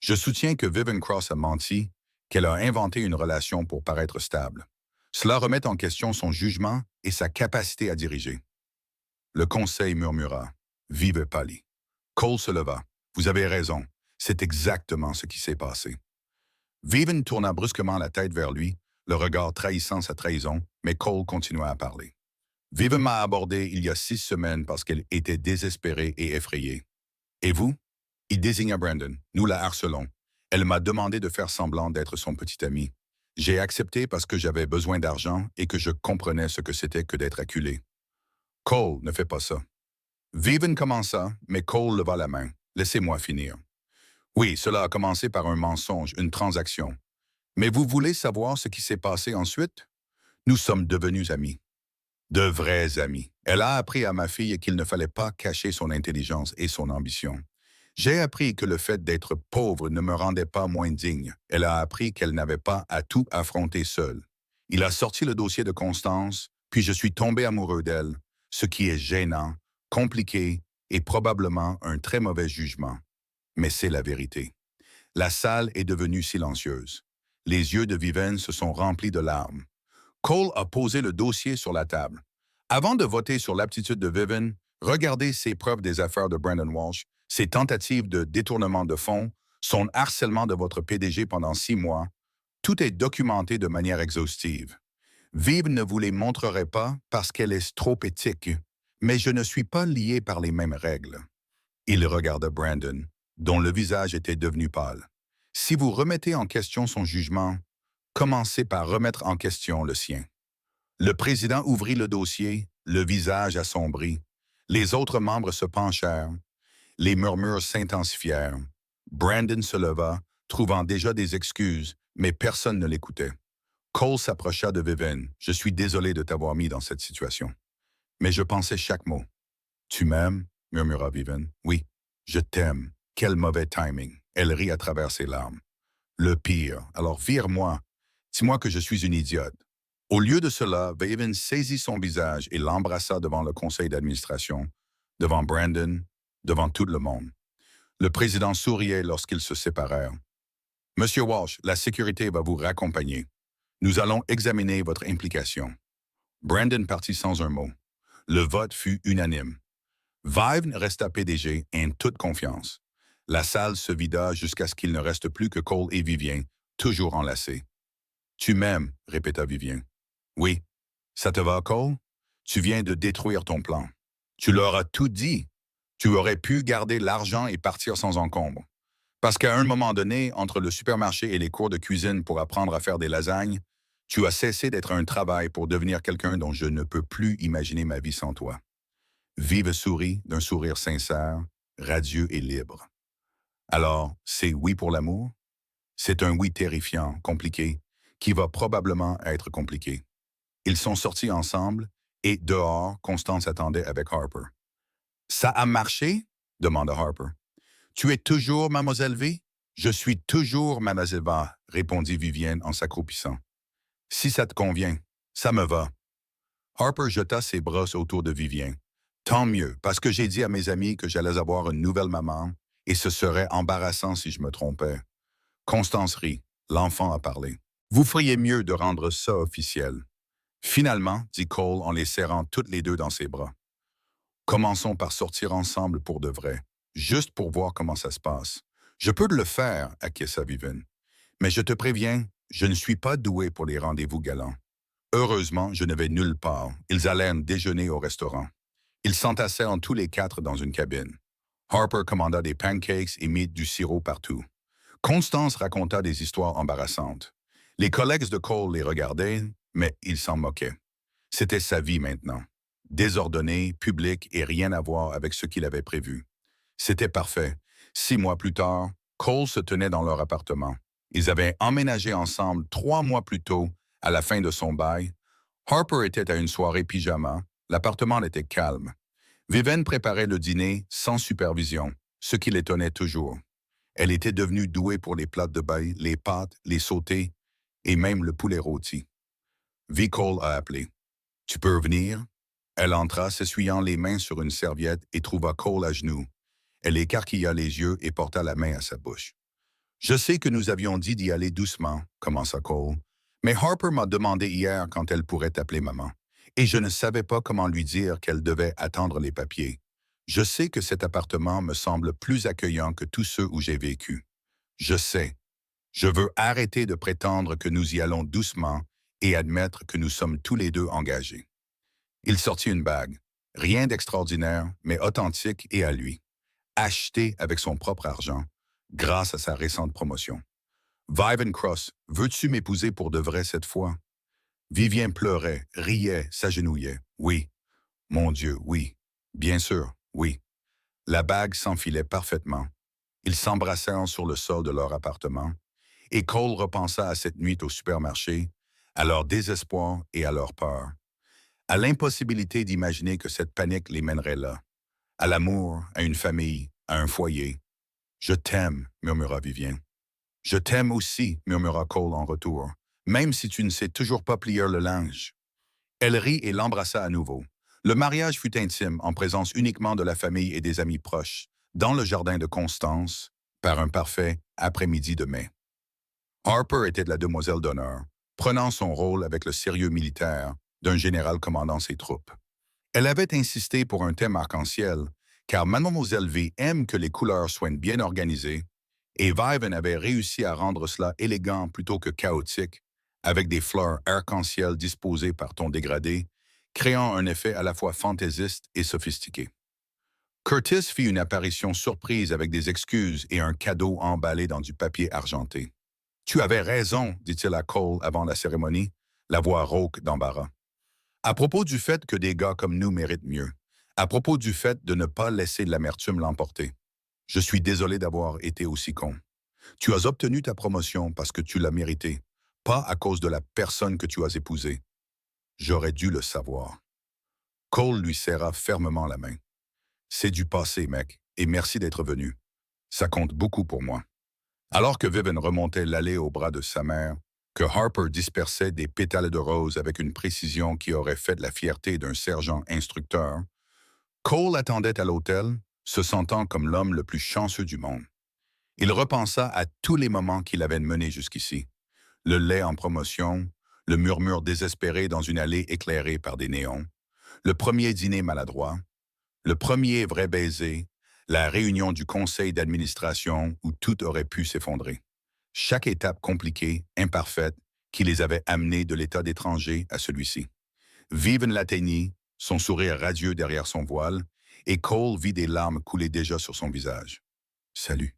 Je soutiens que Vivian Cross a menti, qu'elle a inventé une relation pour paraître stable. Cela remet en question son jugement et sa capacité à diriger. Le conseil murmura. Vive Pali. Cole se leva. Vous avez raison. C'est exactement ce qui s'est passé. Vivian tourna brusquement la tête vers lui, le regard trahissant sa trahison, mais Cole continua à parler. Vivian m'a abordé il y a 6 semaines parce qu'elle était désespérée et effrayée. Et vous? Il désigna Brandon. Nous la harcelons. Elle m'a demandé de faire semblant d'être son petit ami. J'ai accepté parce que j'avais besoin d'argent et que je comprenais ce que c'était que d'être acculé. Cole ne fait pas ça. Vivian commença, mais Cole leva la main. Laissez-moi finir. Oui, cela a commencé par un mensonge, une transaction. Mais vous voulez savoir ce qui s'est passé ensuite? Nous sommes devenus amis. De vrais amis. Elle a appris à ma fille qu'il ne fallait pas cacher son intelligence et son ambition. J'ai appris que le fait d'être pauvre ne me rendait pas moins digne. Elle a appris qu'elle n'avait pas à tout affronter seule. Il a sorti le dossier de Constance, puis je suis tombé amoureux d'elle, ce qui est gênant, compliqué et probablement un très mauvais jugement. Mais c'est la vérité. La salle est devenue silencieuse. Les yeux de Vivienne se sont remplis de larmes. Cole a posé le dossier sur la table. Avant de voter sur l'aptitude de Vivienne, regardez ses preuves des affaires de Brandon Walsh, ses tentatives de détournement de fonds, son harcèlement de votre PDG pendant 6 mois. Tout est documenté de manière exhaustive. Viv ne vous les montrerait pas parce qu'elle est trop éthique, mais je ne suis pas lié par les mêmes règles. Il regarda Brandon, dont le visage était devenu pâle. Si vous remettez en question son jugement, commencez par remettre en question le sien. Le président ouvrit le dossier, le visage assombri. Les autres membres se penchèrent. Les murmures s'intensifièrent. Brandon se leva, trouvant déjà des excuses, mais personne ne l'écoutait. Cole s'approcha de Vivienne. « Je suis désolé de t'avoir mis dans cette situation. Mais je pensais chaque mot. »« Tu m'aimes » murmura Vivienne. « Oui, je t'aime. Quel mauvais timing. » Elle rit à travers ses larmes. « Le pire. Alors vire-moi. Dis-moi que je suis une idiote. » Au lieu de cela, Vivienne saisit son visage et l'embrassa devant le conseil d'administration, devant Brandon, devant tout le monde. Le président souriait lorsqu'ils se séparèrent. « Monsieur Walsh, la sécurité va vous raccompagner. Nous allons examiner votre implication. » Brandon partit sans un mot. Le vote fut unanime. Vivienne resta PDG en toute confiance. La salle se vida jusqu'à ce qu'il ne reste plus que Cole et Vivien, toujours enlacés. « Tu m'aimes, » répéta Vivien. « Oui. Ça te va, Cole? Tu viens de détruire ton plan. Tu leur as tout dit. Tu aurais pu garder l'argent et partir sans encombre. Parce qu'à un moment donné, entre le supermarché et les cours de cuisine pour apprendre à faire des lasagnes, tu as cessé d'être un travail pour devenir quelqu'un dont je ne peux plus imaginer ma vie sans toi. » Vive sourit d'un sourire sincère, radieux et libre. « Alors, c'est oui pour l'amour? C'est un oui terrifiant, compliqué, qui va probablement être compliqué. » Ils sont sortis ensemble et, dehors, Constance attendait avec Harper. « Ça a marché? » demanda Harper. « Tu es toujours Mademoiselle V? »« Je suis toujours Mademoiselle V, » répondit Vivienne en s'accroupissant. « Si ça te convient, ça me va. » Harper jeta ses bras autour de Vivien. Tant mieux, parce que j'ai dit à mes amis que j'allais avoir une nouvelle maman, et ce serait embarrassant si je me trompais. Constance rit. L'enfant a parlé. Vous feriez mieux de rendre ça officiel. Finalement, dit Cole en les serrant toutes les deux dans ses bras. Commençons par sortir ensemble pour de vrai, juste pour voir comment ça se passe. Je peux le faire, acquiesça Vivian. Mais je te préviens, je ne suis pas doué pour les rendez-vous galants. Heureusement, je ne vais nulle part. Ils allèrent déjeuner au restaurant. Ils s'entassèrent tous les quatre dans une cabine. Harper commanda des pancakes et mit du sirop partout. Constance raconta des histoires embarrassantes. Les collègues de Cole les regardaient, mais ils s'en moquaient. C'était sa vie maintenant. Désordonnée, publique et rien à voir avec ce qu'il avait prévu. C'était parfait. 6 mois plus tard, Cole se tenait dans leur appartement. Ils avaient emménagé ensemble 3 mois plus tôt, à la fin de son bail. Harper était à une soirée pyjama. L'appartement était calme. Vivian préparait le dîner sans supervision, ce qui l'étonnait toujours. Elle était devenue douée pour les plats de bail, les pâtes, les sautés et même le poulet rôti. V. Cole a appelé. « Tu peux venir? » Elle entra, s'essuyant les mains sur une serviette et trouva Cole à genoux. Elle écarquilla les yeux et porta la main à sa bouche. « Je sais que nous avions dit d'y aller doucement, » commença Cole, « mais Harper m'a demandé hier quand elle pourrait t'appeler maman, et je ne savais pas comment lui dire qu'elle devait attendre les papiers. Je sais que cet appartement me semble plus accueillant que tous ceux où j'ai vécu. Je sais. Je veux arrêter de prétendre que nous y allons doucement et admettre que nous sommes tous les deux engagés. » Il sortit une bague. Rien d'extraordinaire, mais authentique et à lui. Achetée avec son propre argent, grâce à sa récente promotion. « Vivian Cross, veux-tu m'épouser pour de vrai cette fois? » Vivien pleurait, riait, s'agenouillait. « Oui. Mon Dieu, oui. Bien sûr, oui. » La bague s'enfilait parfaitement. Ils s'embrassèrent sur le sol de leur appartement, et Cole repensa à cette nuit au supermarché, à leur désespoir et à leur peur, à l'impossibilité d'imaginer que cette panique les mènerait là, à l'amour, à une famille, à un foyer. « Je t'aime, » murmura Vivien. « Je t'aime aussi, » murmura Cole en retour, « même si tu ne sais toujours pas plier le linge. » Elle rit et l'embrassa à nouveau. Le mariage fut intime, en présence uniquement de la famille et des amis proches, dans le jardin de Constance, par un parfait après-midi de mai. Harper était de la demoiselle d'honneur, prenant son rôle avec le sérieux militaire d'un général commandant ses troupes. Elle avait insisté pour un thème arc-en-ciel, car Mademoiselle V aime que les couleurs soient bien organisées, et Vivian avait réussi à rendre cela élégant plutôt que chaotique, avec des fleurs arc-en-ciel disposées par ton dégradé, créant un effet à la fois fantaisiste et sophistiqué. Curtis fit une apparition surprise avec des excuses et un cadeau emballé dans du papier argenté. « Tu avais raison, » dit-il à Cole avant la cérémonie, la voix rauque d'embarras. « À propos du fait que des gars comme nous méritent mieux. À propos du fait de ne pas laisser l'amertume l'emporter. Je suis désolé d'avoir été aussi con. Tu as obtenu ta promotion parce que tu l'as méritée, pas à cause de la personne que tu as épousée. J'aurais dû le savoir. » Cole lui serra fermement la main. « C'est du passé, mec, et merci d'être venu. Ça compte beaucoup pour moi. » Alors que Vivian remontait l'allée au bras de sa mère, que Harper dispersait des pétales de rose avec une précision qui aurait fait de la fierté d'un sergent instructeur, Cole attendait à l'hôtel, se sentant comme l'homme le plus chanceux du monde. Il repensa à tous les moments qu'il avait menés jusqu'ici. Le lait en promotion, le murmure désespéré dans une allée éclairée par des néons, le premier dîner maladroit, le premier vrai baiser, la réunion du conseil d'administration où tout aurait pu s'effondrer. Chaque étape compliquée, imparfaite, qui les avait amenés de l'état d'étranger à celui-ci. Vivian l'atteignit, son sourire radieux derrière son voile, et Cole vit des larmes couler déjà sur son visage. « Salut »,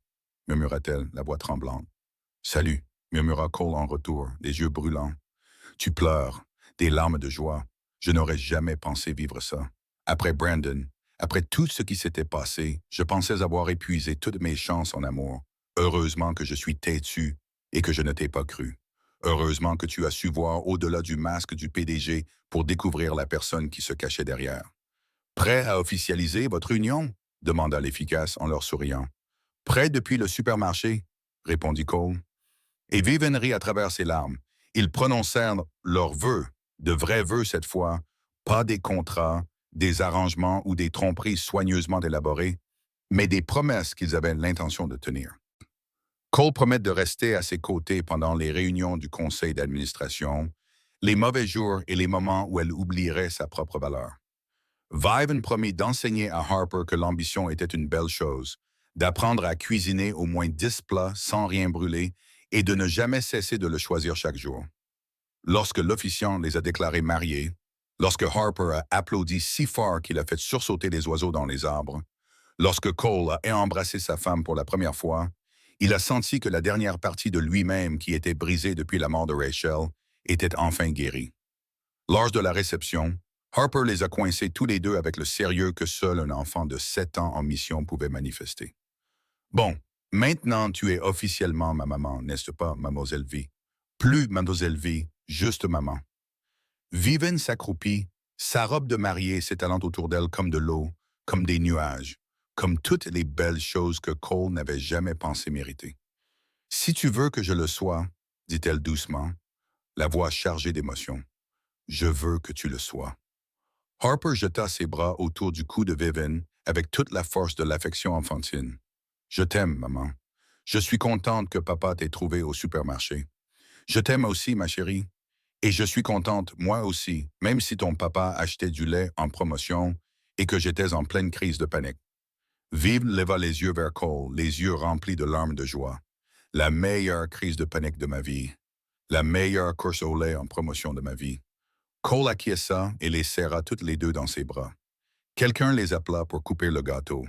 murmura-t-elle, la voix tremblante. « Salut », murmura Cole en retour, les yeux brûlants. « Tu pleures, des larmes de joie. Je n'aurais jamais pensé vivre ça. Après Brandon, après tout ce qui s'était passé, je pensais avoir épuisé toutes mes chances en amour. Heureusement que je suis têtu et que je ne t'ai pas cru. Heureusement que tu as su voir au-delà du masque du PDG pour découvrir la personne qui se cachait derrière. »« Prêt à officialiser votre union ?» demanda l'efficace en leur souriant. « Prêt depuis le supermarché ?» répondit Cole. Et Vivian rit à travers ses larmes. Ils prononcèrent leurs vœux, de vrais vœux cette fois, Pas des contrats, des arrangements ou des tromperies soigneusement élaborées, mais des promesses qu'ils avaient l'intention de tenir. Cole promet de rester à ses côtés pendant les réunions du conseil d'administration, les mauvais jours et les moments où elle oublierait sa propre valeur. Viven promit d'enseigner à Harper que l'ambition était une belle chose, d'apprendre à cuisiner au moins 10 plats sans rien brûler et de ne jamais cesser de le choisir chaque jour. Lorsque l'officiant les a déclarés mariés, lorsque Harper a applaudi si fort qu'il a fait sursauter les oiseaux dans les arbres, lorsque Cole a embrassé sa femme pour la première fois, il a senti que la dernière partie de lui-même qui était brisée depuis la mort de Rachel était enfin guérie. Lors de la réception, Harper les a coincés tous les deux avec le sérieux que seul un enfant de 7 ans en mission pouvait manifester. Bon, maintenant tu es officiellement ma maman, n'est-ce pas, mademoiselle V? Plus mademoiselle V, juste maman. Vivian s'accroupit, sa robe de mariée s'étalant autour d'elle comme de l'eau, comme des nuages, comme toutes les belles choses que Cole n'avait jamais pensé mériter. « Si tu veux que je le sois, dit-elle doucement, la voix chargée d'émotion, je veux que tu le sois. » Harper jeta ses bras autour du cou de Vivian avec toute la force de l'affection enfantine. « Je t'aime, maman. Je suis contente que papa t'ait trouvé au supermarché. Je t'aime aussi, ma chérie. Et je suis contente, moi aussi, même si ton papa achetait du lait en promotion et que j'étais en pleine crise de panique. » Viv leva les yeux vers Cole, les yeux remplis de larmes de joie. La meilleure crise de panique de ma vie. La meilleure course au lait en promotion de ma vie. Cole acquiesça et les serra toutes les deux dans ses bras. Quelqu'un les appela pour couper le gâteau.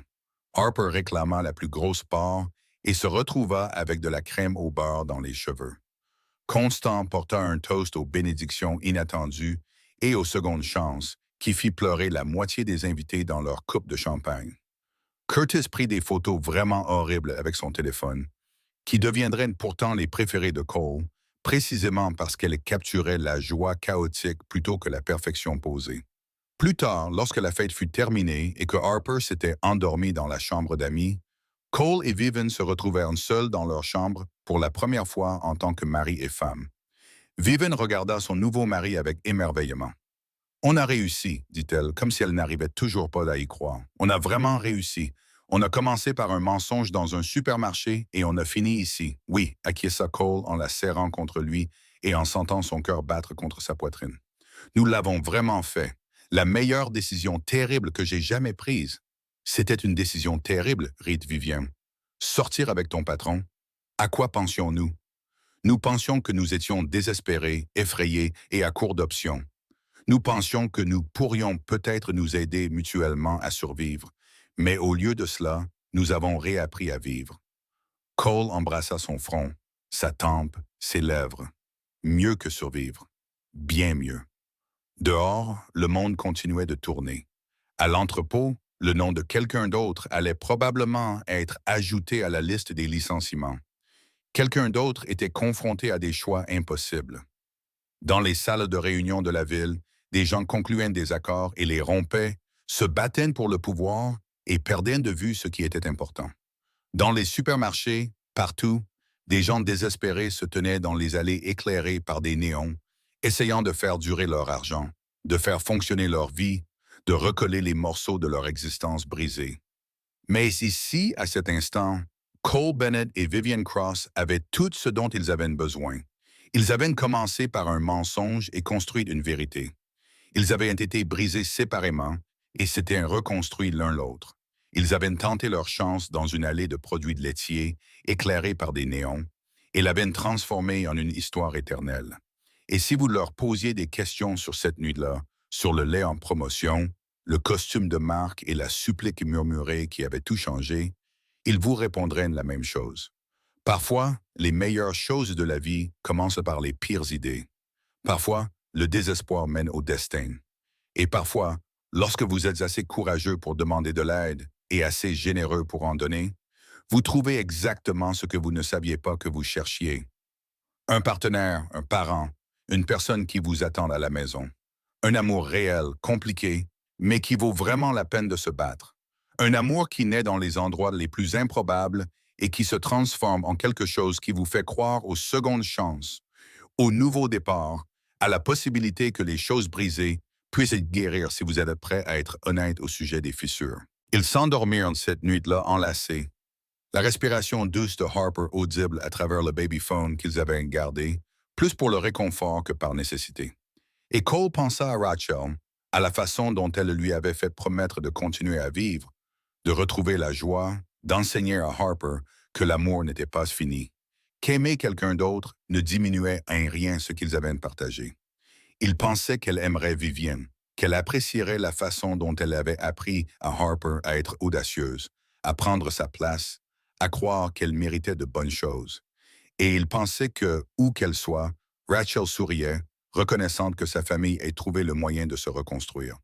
Harper réclama la plus grosse part et se retrouva avec de la crème au beurre dans les cheveux. Constant porta un toast aux bénédictions inattendues et aux secondes chances, qui fit pleurer la moitié des invités dans leur coupe de champagne. Curtis prit des photos vraiment horribles avec son téléphone, qui deviendraient pourtant les préférées de Cole, précisément parce qu'elles capturaient la joie chaotique plutôt que la perfection posée. Plus tard, lorsque la fête fut terminée et que Harper s'était endormi dans la chambre d'amis, Cole et Vivian se retrouvèrent seuls dans leur chambre pour la première fois en tant que mari et femme. Vivian regarda son nouveau mari avec émerveillement. « On a réussi, dit-elle, comme si elle n'arrivait toujours pas à y croire. On a vraiment réussi. On a commencé par un mensonge dans un supermarché et on a fini ici. Oui, acquiesça Cole en la serrant contre lui et en sentant son cœur battre contre sa poitrine. Nous l'avons vraiment fait. La meilleure décision terrible que j'ai jamais prise. C'était une décision terrible, rit Vivian. Sortir avec ton patron? À quoi pensions-nous? Nous pensions que nous étions désespérés, effrayés et à court d'options. Nous pensions que nous pourrions peut-être nous aider mutuellement à survivre, mais au lieu de cela, nous avons réappris à vivre. Cole embrassa son front, sa tempe, ses lèvres. Mieux que survivre. Bien mieux. Dehors, le monde continuait de tourner. À l'entrepôt, le nom de quelqu'un d'autre allait probablement être ajouté à la liste des licenciements. Quelqu'un d'autre était confronté à des choix impossibles. Dans les salles de réunion de la ville, des gens concluaient des accords et les rompaient, se battaient pour le pouvoir et perdaient de vue ce qui était important. Dans les supermarchés, partout, des gens désespérés se tenaient dans les allées éclairées par des néons, essayant de faire durer leur argent, de faire fonctionner leur vie, de recoller les morceaux de leur existence brisée. Mais ici, à cet instant, Cole Bennett et Vivian Cross avaient tout ce dont ils avaient besoin. Ils avaient commencé par un mensonge et construit une vérité. Ils avaient été brisés séparément et s'étaient reconstruits l'un l'autre. Ils avaient tenté leur chance dans une allée de produits laitiers, éclairée par des néons, et l'avaient transformée en une histoire éternelle. Et si vous leur posiez des questions sur cette nuit-là, sur le lait en promotion, le costume de marque et la supplique murmurée qui avait tout changé, ils vous répondraient la même chose. Parfois, les meilleures choses de la vie commencent par les pires idées. Parfois, le désespoir mène au destin. Et parfois, lorsque vous êtes assez courageux pour demander de l'aide et assez généreux pour en donner, vous trouvez exactement ce que vous ne saviez pas que vous cherchiez. Un partenaire, un parent, une personne qui vous attend à la maison. Un amour réel, compliqué, mais qui vaut vraiment la peine de se battre. Un amour qui naît dans les endroits les plus improbables et qui se transforme en quelque chose qui vous fait croire aux secondes chances, au nouveau départ, à la possibilité que les choses brisées puisse guérir si vous êtes prêt à être honnête au sujet des fissures. Ils s'endormirent cette nuit-là enlacés, la respiration douce de Harper audible à travers le babyphone qu'ils avaient gardé, plus pour le réconfort que par nécessité. Et Cole pensa à Rachel, à la façon dont elle lui avait fait promettre de continuer à vivre, de retrouver la joie, d'enseigner à Harper que l'amour n'était pas fini, qu'aimer quelqu'un d'autre ne diminuait en rien ce qu'ils avaient partagé. Il pensait qu'elle aimerait Vivienne, qu'elle apprécierait la façon dont elle avait appris à Harper à être audacieuse, à prendre sa place, à croire qu'elle méritait de bonnes choses. Et il pensait que, où qu'elle soit, Rachel souriait, reconnaissante que sa famille ait trouvé le moyen de se reconstruire.